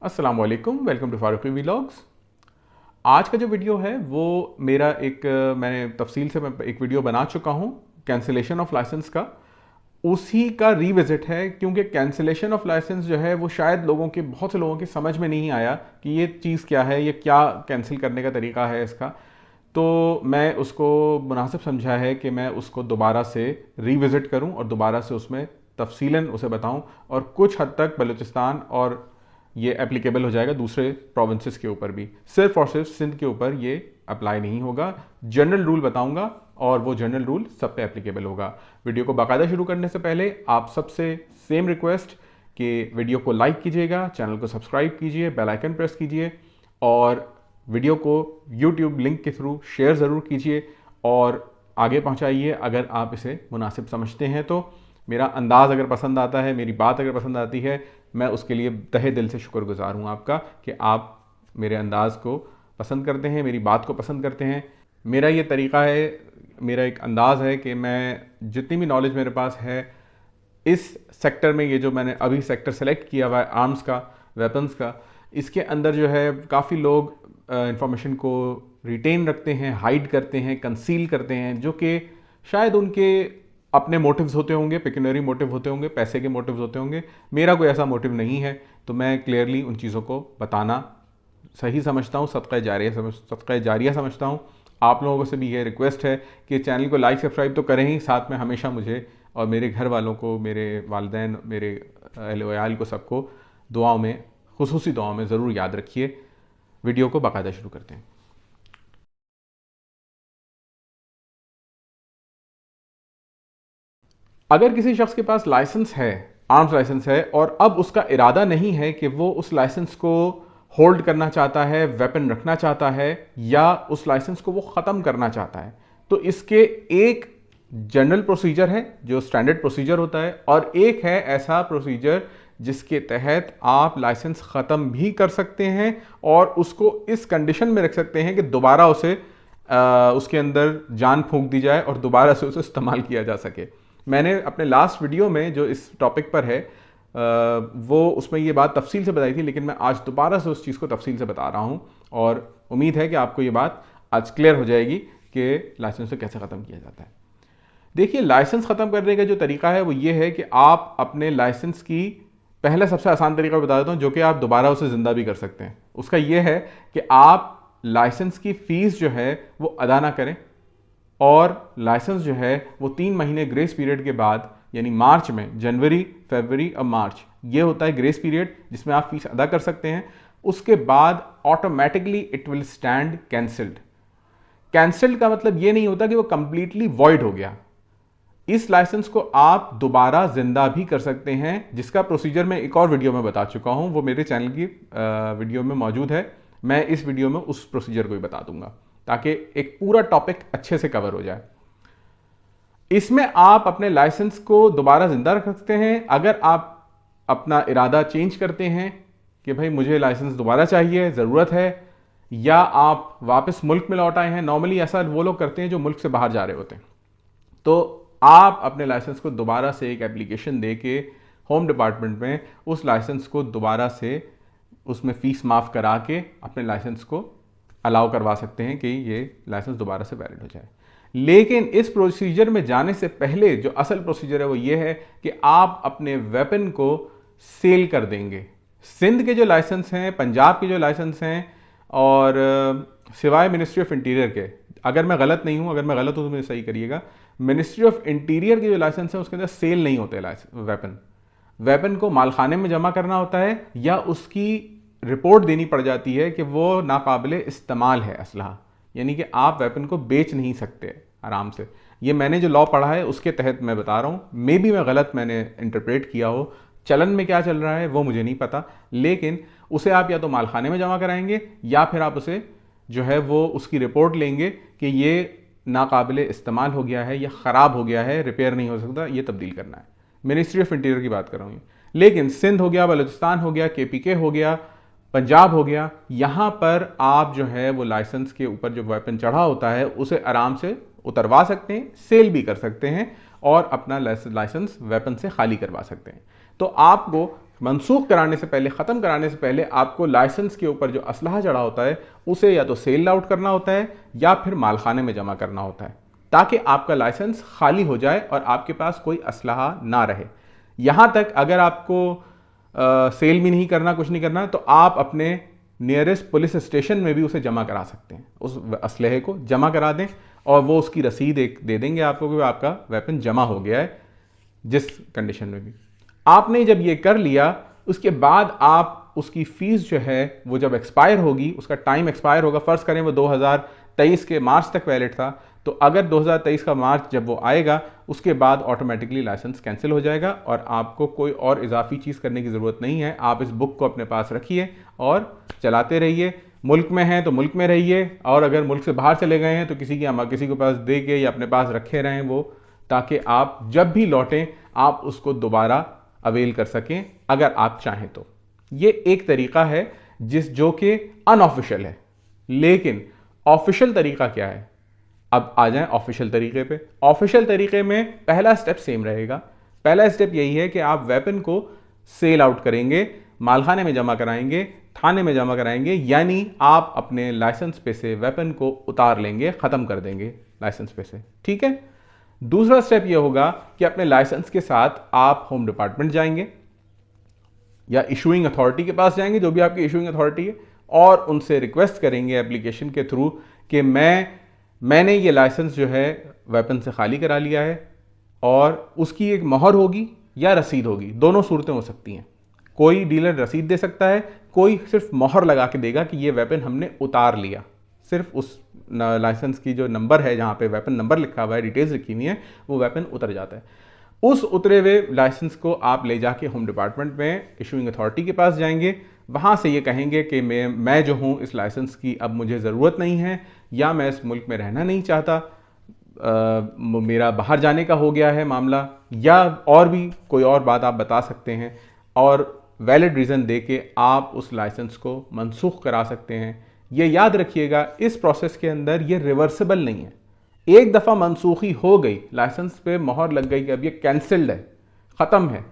अस्सलाम वालेकुम, welcome to Farooqui vlogs. आज का जो वीडियो है वो मेरा मैंने तफसील से मैं एक वीडियो बना चुका हूँ कैंसिलेशन ऑफ लाइसेंस का। उसी का रीविजिट है क्योंकि कैंसिलेशन ऑफ लाइसेंस जो है वो शायद बहुत से लोगों की समझ में नहीं आया कि ये चीज़ क्या है, ये क्या कैंसिल करने का तरीका है इसका। तो मैं उसको मुनासिब समझा है कि मैं उसको दोबारा से रीविजिट करूं और दोबारा से उसमें तफसीलन उसे बताऊं, और कुछ हद तक बलूचिस्तान और ये एप्लीकेबल हो जाएगा दूसरे प्रोविंसेस के ऊपर भी, सिर्फ और सिर्फ सिंध के ऊपर ये अप्लाई नहीं होगा। जनरल रूल बताऊंगा और वो जनरल रूल सब पे एप्लीकेबल होगा। वीडियो को बाकायदा शुरू करने से पहले आप सबसे सेम रिक्वेस्ट कि वीडियो को लाइक कीजिएगा, चैनल को सब्सक्राइब कीजिए, बेल आइकन प्रेस कीजिए और वीडियो को यूट्यूब लिंक के थ्रू शेयर ज़रूर कीजिए और आगे पहुंचाइए अगर आप इसे मुनासिब समझते हैं। तो मेरा अंदाज़ अगर पसंद आता है, मेरी बात अगर पसंद आती है, मैं उसके लिए तहे दिल से शुक्रगुजार हूँ आपका कि आप मेरे अंदाज़ को पसंद करते हैं, मेरी बात को पसंद करते हैं। मेरा ये तरीक़ा है, मेरा एक अंदाज़ है कि मैं जितनी भी नॉलेज मेरे पास है इस सेक्टर में, ये जो मैंने अभी सेक्टर सेलेक्ट किया हुआ है आर्म्स का, वेपन्स का, इसके अंदर जो है काफ़ी लोग इंफॉर्मेशन को रिटेन रखते हैं, हाइड करते हैं, कंसील करते हैं, जो कि शायद उनके अपने मोटिव्स होते होंगे, पेक्यूनरी मोटिव होते होंगे, पैसे के मोटिव्स होते होंगे। मेरा कोई ऐसा मोटिव नहीं है, तो मैं क्लियरली उन चीज़ों को बताना सही समझता हूँ, सदक़ा जारिया समझता हूँ। आप लोगों से भी ये रिक्वेस्ट है कि चैनल को लाइक सब्सक्राइब तो करें ही, साथ में हमेशा मुझे और मेरे घर वालों को, मेरे वालिदैन, मेरे अहल व अयाल को, सबको दुआओं में, खुसूसी दुआओं में ज़रूर याद रखिए। वीडियो को बाकायदा शुरू करते हैं। अगर किसी शख्स के पास लाइसेंस है, आर्म्स लाइसेंस है, और अब उसका इरादा नहीं है कि वो उस लाइसेंस को होल्ड करना चाहता है, वेपन रखना चाहता है, या उस लाइसेंस को वो ख़त्म करना चाहता है, तो इसके एक जनरल प्रोसीजर है जो स्टैंडर्ड प्रोसीजर होता है, और एक है ऐसा प्रोसीजर जिसके तहत आप लाइसेंस ख़त्म भी कर सकते हैं और उसको इस कंडीशन में रख सकते हैं कि दोबारा उसके अंदर जान फूंक दी जाए और दोबारा से उसे इस्तेमाल किया जा सके। मैंने अपने लास्ट वीडियो में जो इस टॉपिक पर है वो उसमें ये बात तफसील से बताई थी, लेकिन मैं आज दोबारा से उस चीज़ को तफसील से बता रहा हूँ और उम्मीद है कि आपको ये बात आज क्लियर हो जाएगी कि लाइसेंस को कैसे ख़त्म किया जाता है। देखिए, लाइसेंस ख़त्म करने का जो तरीका है वो ये है कि आप अपने लाइसेंस की, पहला सबसे आसान तरीका बता देता हूँ जो कि आप दोबारा उसे ज़िंदा भी कर सकते हैं। उसका ये है कि आप लाइसेंस की फ़ीस जो है वो अदा ना करें और लाइसेंस जो है वो 3 महीने ग्रेस पीरियड के बाद, यानी मार्च में, जनवरी, फरवरी और मार्च, ये होता है ग्रेस पीरियड जिसमें आप फीस अदा कर सकते हैं। उसके बाद automatically it will stand cancelled. Cancelled का मतलब ये नहीं होता कि वो कंप्लीटली वॉइड हो गया। इस लाइसेंस को आप दोबारा जिंदा भी कर सकते हैं, जिसका प्रोसीजर मैं एक और वीडियो में बता चुका हूं, वो मेरे चैनल की वीडियो में मौजूद है। मैं इस वीडियो में उस प्रोसीजर को भी बता दूंगा ताकि एक पूरा टॉपिक अच्छे से कवर हो जाए। इसमें आप अपने लाइसेंस को दोबारा जिंदा रख सकते हैं अगर आप अपना इरादा चेंज करते हैं कि भाई मुझे लाइसेंस दोबारा चाहिए, ज़रूरत है, या आप वापस मुल्क में लौट आए हैं। नॉर्मली ऐसा वो लोग करते हैं जो मुल्क से बाहर जा रहे होते हैं। तो आप अपने लाइसेंस को दोबारा से एक एप्लीकेशन दे के होम डिपार्टमेंट में उस लाइसेंस को दोबारा से उसमें फ़ीस माफ़ करा के अपने लाइसेंस को अलाउ करवा सकते हैं कि ये लाइसेंस दोबारा से वैलिड हो जाए। लेकिन इस प्रोसीजर में जाने से पहले जो असल प्रोसीजर है वो ये है कि आप अपने वेपन को सेल कर देंगे। सिंध के जो लाइसेंस हैं, पंजाब के जो लाइसेंस हैं, और सिवाय मिनिस्ट्री ऑफ इंटीरियर के, अगर मैं गलत नहीं हूं, अगर मैं गलत हूं तो मुझे सही करिएगा, मिनिस्ट्री ऑफ इंटीरियर के जो लाइसेंस हैं उसके अंदर सेल नहीं होते वेपन को मालखाने में जमा करना होता है या उसकी रिपोर्ट देनी पड़ जाती है कि वो नाकाबिले इस्तेमाल है असलहा, यानी कि आप वेपन को बेच नहीं सकते आराम से। ये मैंने जो लॉ पढ़ा है उसके तहत मैं बता रहा हूँ, मे बी मैं गलत मैंने इंटरप्रेट किया हो, चलन में क्या चल रहा है वो मुझे नहीं पता, लेकिन उसे आप या तो मालखाने में जमा कराएंगे या फिर आप उसे जो है वो उसकी रिपोर्ट लेंगे कि ये नाकाबिले इस्तेमाल हो गया है या ख़राब हो गया है, रिपेयर नहीं हो सकता, ये तब्दील करना है। मिनिस्ट्री ऑफ इंटीरियर की बात कर रहा हूँ। लेकिन सिंध हो गया, बलूचिस्तान हो गया, KPK हो गया, पंजाब हो गया, यहाँ पर आप जो है वो लाइसेंस के ऊपर जो वेपन चढ़ा होता है उसे आराम से उतरवा सकते हैं, सेल भी कर सकते हैं और अपना लाइसेंस वेपन से खाली करवा सकते हैं। तो आपको मनसूख कराने से पहले, ख़त्म कराने से पहले आपको लाइसेंस के ऊपर जो असलहा चढ़ा होता है उसे या तो सेल आउट करना होता है या फिर मालखाने में जमा करना होता है, ताकि आपका लाइसेंस खाली हो जाए और आपके पास कोई असलहा ना रहे। यहाँ तक अगर आपको सेल भी नहीं करना, कुछ नहीं करना, तो आप अपने नियरेस्ट पुलिस स्टेशन में भी उसे जमा करा सकते हैं। उस असलहे को जमा करा दें और वो उसकी रसीद एक दे देंगे आपको कि आपका वेपन जमा हो गया है, जिस कंडीशन में भी। आपने जब ये कर लिया, उसके बाद आप उसकी फीस जो है वो जब एक्सपायर होगी, उसका टाइम एक्सपायर होगा, फर्ज करें वो 2023 के मार्च तक वैलिड था, तो अगर 2023 का मार्च जब वो आएगा, उसके बाद ऑटोमेटिकली लाइसेंस कैंसिल हो जाएगा और आपको कोई और इजाफी चीज़ करने की ज़रूरत नहीं है। आप इस बुक को अपने पास रखिए और चलाते रहिए। मुल्क में हैं तो मुल्क में रहिए, और अगर मुल्क से बाहर चले गए हैं तो किसी के पास दे के या अपने पास रखे रहें वो, ताकि आप जब भी लौटें आप उसको दोबारा अवेल कर सकें अगर आप चाहें तो। ये एक तरीका है जो कि अनऑफिशियल है। लेकिन ऑफिशियल तरीका क्या है? अब आ जाएं ऑफिशियल तरीके पे। ऑफिशियल तरीके में पहला स्टेप सेम रहेगा। पहला स्टेप यही है कि आप वेपन को सेल आउट करेंगे, मालखाने में जमा कराएंगे, थाने में जमा कराएंगे, यानी आप अपने लाइसेंस पे से वेपन को उतार लेंगे, खत्म कर देंगे लाइसेंस पे से। ठीक है। दूसरा स्टेप यह होगा कि अपने लाइसेंस के साथ आप होम डिपार्टमेंट जाएंगे या इशूइंग अथॉरिटी के पास जाएंगे, जो भी आपकी इशूइंग अथॉरिटी है, और उनसे रिक्वेस्ट करेंगे एप्लीकेशन के थ्रू कि मैंने ये लाइसेंस जो है वेपन से खाली करा लिया है, और उसकी एक मोहर होगी या रसीद होगी, दोनों सूरतें हो सकती हैं। कोई डीलर रसीद दे सकता है, कोई सिर्फ मोहर लगा के देगा कि ये वेपन हमने उतार लिया। सिर्फ उस लाइसेंस की जो नंबर है, जहाँ पे वेपन नंबर लिखा हुआ है, डिटेल्स लिखी हुई है, वो वेपन उतर जाता है। उस उतरे हुए लाइसेंस को आप ले जाके होम डिपार्टमेंट में इशूइंग अथॉरिटी के पास जाएंगे, वहाँ से ये कहेंगे कि मैं जो हूँ इस लाइसेंस की अब मुझे ज़रूरत नहीं है, या मैं इस मुल्क में रहना नहीं चाहता, मेरा बाहर जाने का हो गया है मामला, या और भी कोई और बात आप बता सकते हैं, और वैलिड रीज़न दे के आप उस लाइसेंस को मनसूख करा सकते हैं। ये याद रखिएगा, इस प्रोसेस के अंदर ये रिवर्सिबल नहीं है। एक दफ़ा मनसूखी हो गई, लाइसेंस पे मोहर लग गई कि अब ये कैंसिल्ड है, ख़त्म है,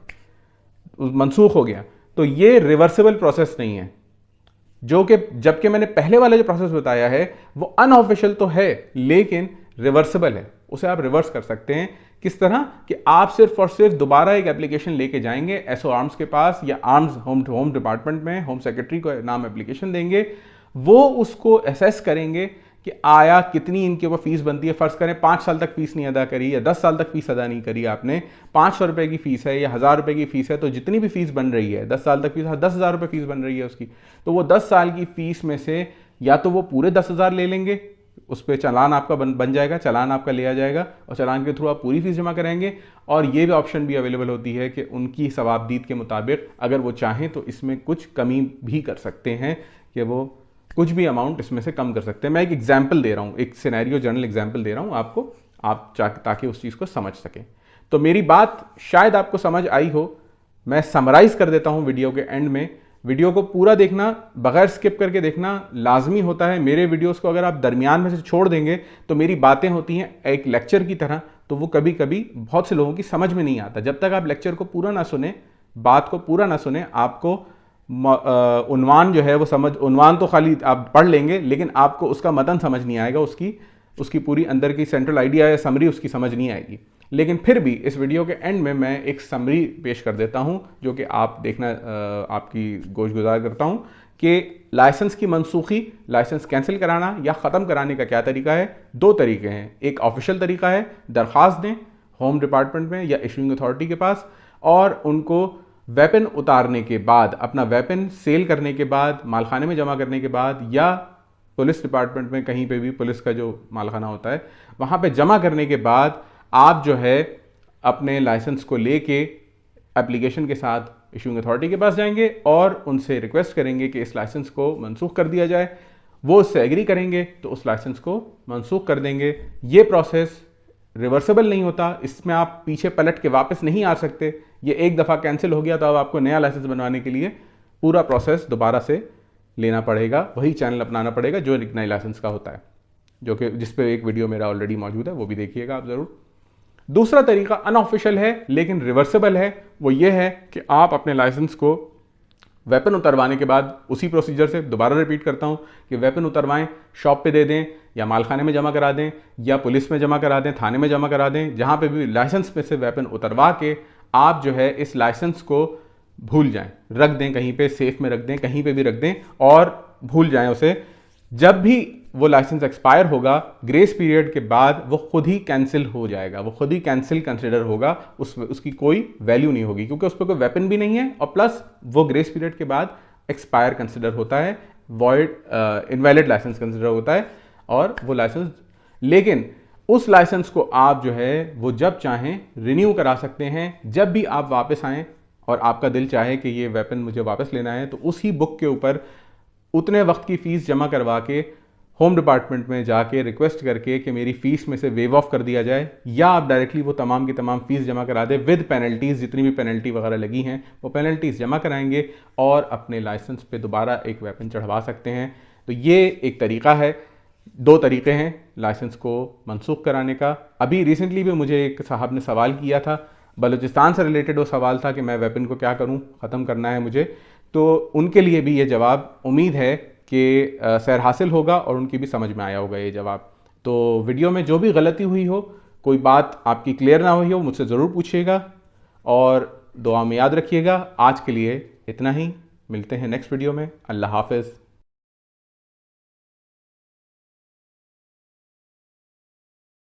मनसूख हो गया, तो ये रिवर्सिबल प्रोसेस नहीं है। जबकि मैंने पहले वाला जो प्रोसेस बताया है वो अनऑफिशियल तो है लेकिन रिवर्सिबल है, उसे आप रिवर्स कर सकते हैं। किस तरह कि आप सिर्फ और सिर्फ दोबारा एक एप्लीकेशन लेके जाएंगे एसओ आर्म्स के पास, या आर्म्स होम डिपार्टमेंट में होम सेक्रेटरी को नाम एप्लीकेशन देंगे, वो उसको असेस करेंगे कि आया कितनी इनके ऊपर फीस बनती है। फर्ज करें 5 साल तक फीस नहीं अदा करी या 10 साल तक फीस अदा नहीं करी आपने, 500 रुपए की फीस है या 1000 रुपए की फीस है, तो जितनी भी फीस बन रही है 10 साल तक फीस, 10,000 रुपए फीस बन रही है उसकी, तो वो 10 साल की फीस में से या तो वो पूरे 10,000 ले लेंगे, उस पर चालान आपका बन जाएगा, चालान आपका लिया जाएगा और चालान के थ्रू आप पूरी फीस जमा कराएंगे। और ये भी ऑप्शन भी अवेलेबल होती है कि उनकी सवाबदीद के मुताबिक अगर वो चाहें तो इसमें कुछ कमी भी कर सकते हैं, कि वो कुछ भी अमाउंट इसमें से कम कर सकते हैं। मैं एक एग्जाम्पल दे रहा हूँ, एक सिनेरियो जर्नल एग्जाम्पल दे रहा हूँ आपको, आप ताकि उस चीज़ को समझ सकें। तो मेरी बात शायद आपको समझ आई हो। मैं समराइज कर देता हूँ वीडियो के एंड में। वीडियो को पूरा देखना, बगैर स्किप करके देखना लाजमी होता है। मेरे वीडियोस को अगर आप दरमियान में से छोड़ देंगे तो मेरी बातें होती हैं एक लेक्चर की तरह, तो वो कभी कभी बहुत से लोगों की समझ में नहीं आता। जब तक आप लेक्चर को पूरा ना सुने, बात को पूरा ना सुने, आपको उन्वान जो है वो उन्वान तो खाली आप पढ़ लेंगे लेकिन आपको उसका मतन समझ नहीं आएगा, उसकी पूरी अंदर की सेंट्रल आइडिया या समरी उसकी समझ नहीं आएगी। लेकिन फिर भी इस वीडियो के एंड में मैं एक समरी पेश कर देता हूं जो कि आप देखना, आपकी गोशगुजार करता हूं कि लाइसेंस की मनसूखी, लाइसेंस कैंसिल कराना या ख़त्म कराने का क्या तरीका है। 2 तरीके हैं। एक ऑफिशियल तरीका है, दरख्वास्त दें होम डिपार्टमेंट में या इशूइंग अथॉरिटी के पास, और उनको वेपन उतारने के बाद, अपना वेपन सेल करने के बाद, मालखाने में जमा करने के बाद, या पुलिस डिपार्टमेंट में कहीं पे भी पुलिस का जो मालखाना होता है वहाँ पे जमा करने के बाद आप जो है अपने लाइसेंस को लेके एप्लीकेशन के साथ इशूइंग अथॉरिटी के पास जाएंगे और उनसे रिक्वेस्ट करेंगे कि इस लाइसेंस को मनसूख कर दिया जाए। वो उससे एग्री करेंगे तो उस लाइसेंस को मनसूख कर देंगे। ये प्रोसेस रिवर्सिबल नहीं होता, इसमें आप पीछे पलट के वापस नहीं आ सकते। ये एक दफ़ा कैंसिल हो गया तो अब आपको नया लाइसेंस बनवाने के लिए पूरा प्रोसेस दोबारा से लेना पड़ेगा, वही चैनल अपनाना पड़ेगा जो नए लाइसेंस का होता है, जो कि जिस पे एक वीडियो मेरा ऑलरेडी मौजूद है, वो भी देखिएगा आप ज़रूर। दूसरा तरीका अनऑफिशियल है लेकिन रिवर्सेबल है, वो ये है कि आप अपने लाइसेंस को वेपन उतरवाने के बाद उसी प्रोसीजर से, दोबारा रिपीट करता हूं, कि वेपन उतरवाएं, शॉप पे दे दें या मालखाने में जमा करा दें या पुलिस में जमा करा दें, थाने में जमा करा दें, जहां पे भी लाइसेंस में से वेपन उतरवा के आप जो है इस लाइसेंस को भूल जाएं, रख दें कहीं पे, सेफ में रख दें, कहीं पे भी रख दें और भूल जाएं उसे। जब भी वो लाइसेंस एक्सपायर होगा, ग्रेस पीरियड के बाद वो खुद ही कैंसिल हो जाएगा, वो खुद ही कैंसिल कंसिडर होगा, उसकी कोई वैल्यू नहीं होगी क्योंकि उस पर कोई वेपन भी नहीं है और प्लस वो ग्रेस पीरियड के बाद एक्सपायर कंसिडर होता है, वॉइड इनवैलिड लाइसेंस कंसिडर होता है और वो लाइसेंस, लेकिन उस लाइसेंस को आप जो है वो जब चाहें रिन्यू करा सकते हैं। जब भी आप वापस आएँ और आपका दिल चाहे कि ये वेपन मुझे वापस लेना है, तो उसी बुक के ऊपर उतने वक्त की फीस जमा करवा के होम डिपार्टमेंट में जाके रिक्वेस्ट करके कि मेरी फीस में से वेव ऑफ कर दिया जाए, या आप डायरेक्टली वो तमाम की तमाम फीस जमा करा दें विद पेनल्टीज, जितनी भी पेनल्टी वगैरह लगी हैं वो पेनल्टीज जमा कराएंगे और अपने लाइसेंस पे दोबारा एक वेपन चढ़वा सकते हैं। तो ये एक तरीका है, दो तरीके हैं लाइसेंस को मनसूख कराने का। अभी रिसेंटली भी मुझे एक साहब ने सवाल किया था, बलूचिस्तान से रिलेटेड वो सवाल था कि मैं वेपन को क्या करूं, ख़त्म करना है मुझे, तो उनके लिए भी ये जवाब उम्मीद है कि सैर हासिल होगा और उनकी भी समझ में आया होगा ये जवाब। तो वीडियो में जो भी गलती हुई हो, कोई बात आपकी क्लियर ना हुई हो, मुझसे ज़रूर पूछिएगा और दुआ में याद रखिएगा। आज के लिए इतना ही, मिलते हैं नेक्स्ट वीडियो में। अल्लाह हाफ़िज़।